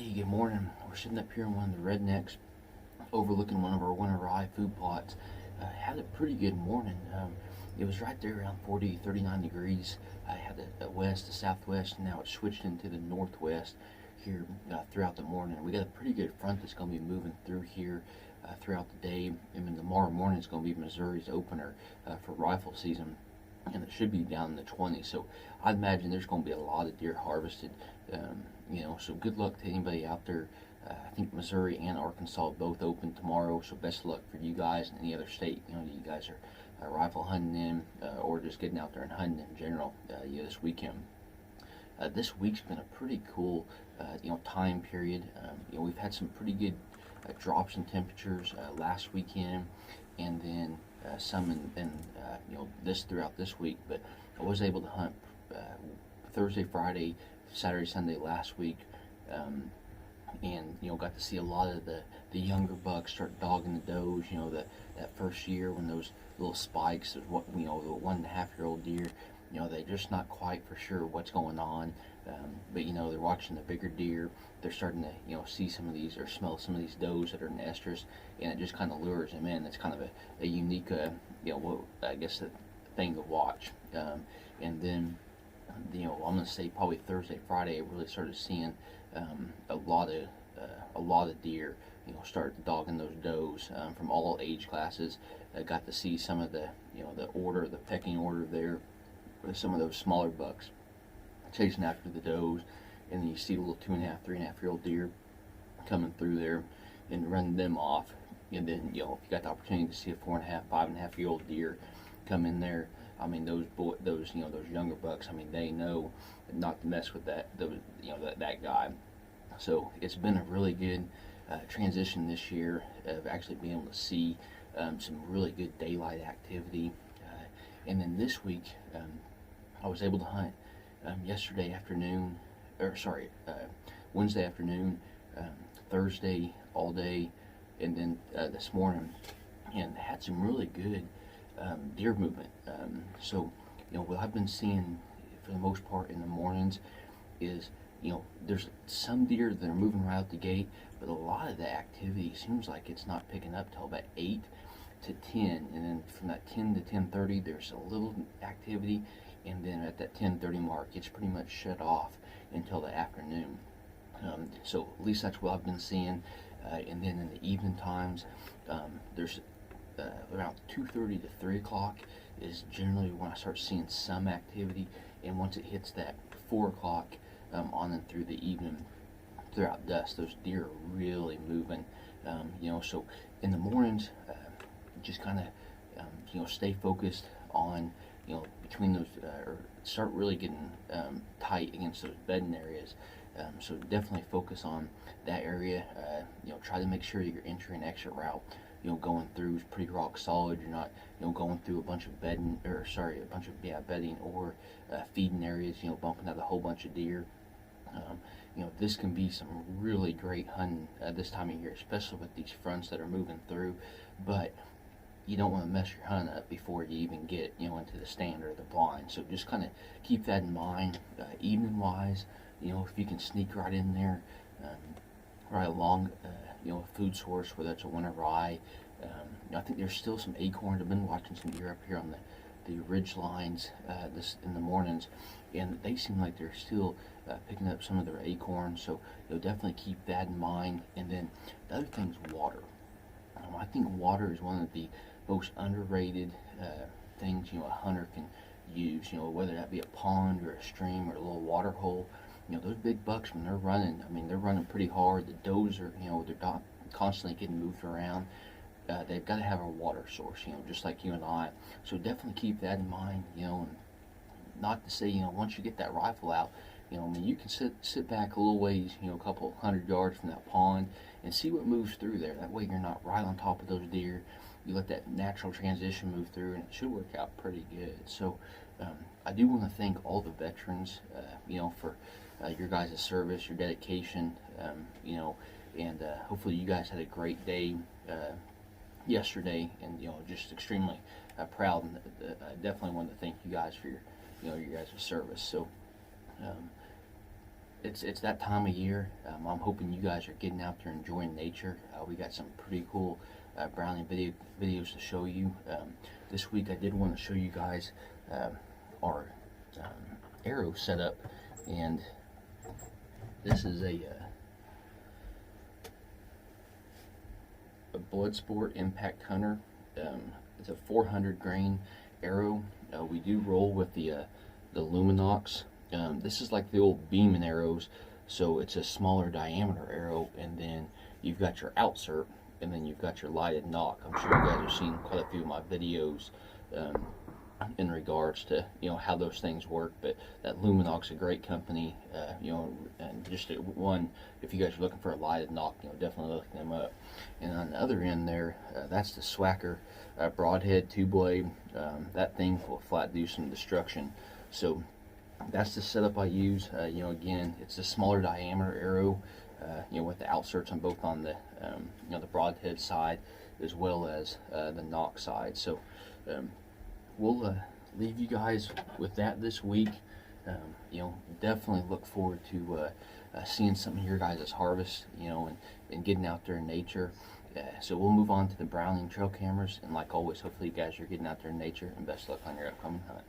Hey, good morning. We're sitting up here in one of the rednecks overlooking one of our winter rye food plots. Had a pretty good morning. It was right there around 40, 39 degrees. I had a west, a southwest, and now it's switched into the northwest here throughout the morning. We got a pretty good front that's going to be moving through here throughout the day. And then tomorrow morning is going to be Missouri's opener for rifle season, and it should be down in the 20s. So I imagine there's going to be a lot of deer harvested. So good luck to anybody out there. I think Missouri and Arkansas both open tomorrow, so best of luck for you guys and any other state. You guys are rifle hunting in, or just getting out there and hunting in general. This weekend. This week's been a pretty cool, time period. We've had some pretty good drops in temperatures last weekend, and then some in this throughout this week. But I was able to hunt Thursday, Friday, Saturday, Sunday last week, and got to see a lot of the younger bucks start dogging the does. That first year when those little spikes, the 1.5-year-old deer, they're just not quite for sure what's going on. But they're watching the bigger deer. They're starting to see some of these or smell some of these does that are in estrus, and it just kind of lures them in. It's kind of a unique, I guess, a thing to watch. And then I'm going to say probably Thursday, Friday, I really started seeing a lot of deer, start dogging those does from all age classes. I got to see some of the the pecking order there, with some of those smaller bucks chasing after the does, and then you see a little 2.5, 3.5-year-old deer coming through there and running them off. And then if you got the opportunity to see a 4.5, 5.5-year-old deer come in there, I mean those younger bucks, I mean they know not to mess with that guy. So it's been a really good transition this year of actually being able to see some really good daylight activity. And then this week, I was able to hunt Wednesday afternoon, Thursday all day, and then this morning, and had some really good deer movement. So what I've been seeing for the most part in the mornings is there's some deer that are moving right out the gate, but a lot of the activity seems like it's not picking up till about 8 to 10, and then from that 10 to 10:30 there's a little activity, and then at that 10:30 mark it's pretty much shut off until the afternoon. So at least that's what I've been seeing. And then in the evening times, there's around 2:30 to 3 o'clock is generally when I start seeing some activity, and once it hits that 4 o'clock on and through the evening, throughout dusk, those deer are really moving. So in the mornings, just kind of stay focused on between those, or start really getting tight against those bedding areas. So definitely focus on that area. Try to make sure that your entry and exit route going through is pretty rock solid. You're not going through a bunch of bedding or feeding areas, bumping out a whole bunch of deer. This can be some really great hunting this time of year, especially with these fronts that are moving through. But you don't want to mess your hunt up before you even get into the stand or the blind. So just kind of keep that in mind. Evening wise, if you can sneak right in there, right along a food source, whether it's a winter rye. I think there's still some acorns. I've been watching some deer up here on the ridge lines this in the mornings, and they seem like they're still picking up some of their acorns. So definitely keep that in mind. And then the other thing is water. I think water is one of the most underrated things a hunter can use. Whether that be a pond or a stream or a little water hole. Those big bucks, when they're running, I mean they're running pretty hard. The does are they're constantly getting moved around. They've got to have a water source, just like you and I. So definitely keep that in mind. And not to say once you get that rifle out, you can sit back a little ways, a couple 100 yards from that pond, and see what moves through there. That way you're not right on top of those deer. You let that natural transition move through, and it should work out pretty good. So I do want to thank all the veterans, for your guys' service, your dedication, and hopefully you guys had a great day yesterday, and just extremely proud. And I definitely want to thank you guys for your guys' service. So it's that time of year. I'm hoping you guys are getting out there enjoying nature. We got some pretty cool browning videos to show you. This week I did want to show you guys our arrow setup, and this is a Bloodsport Impact Hunter. It's a 400 grain arrow. We do roll with the Luminox. This is like the old Beeman arrows, so it's a smaller diameter arrow, and then you've got your outsert, and then you've got your lighted knock. I'm sure you guys have seen quite a few of my videos in regards to how those things work. But that Luminox is a great company, and just one, if you guys are looking for a lighted knock, definitely look them up. And on the other end there, that's the Swacker broadhead 2-blade. That thing will flat do some destruction. So that's the setup I use. Again, it's a smaller diameter arrow, with the outserts on both on the the broadhead side as well as the knock side. So we'll leave you guys with that this week. Definitely look forward to seeing some of your guys' harvest, and getting out there in nature. So we'll move on to the Browning trail cameras, and like always, hopefully you guys are getting out there in nature, and best luck on your upcoming hunt.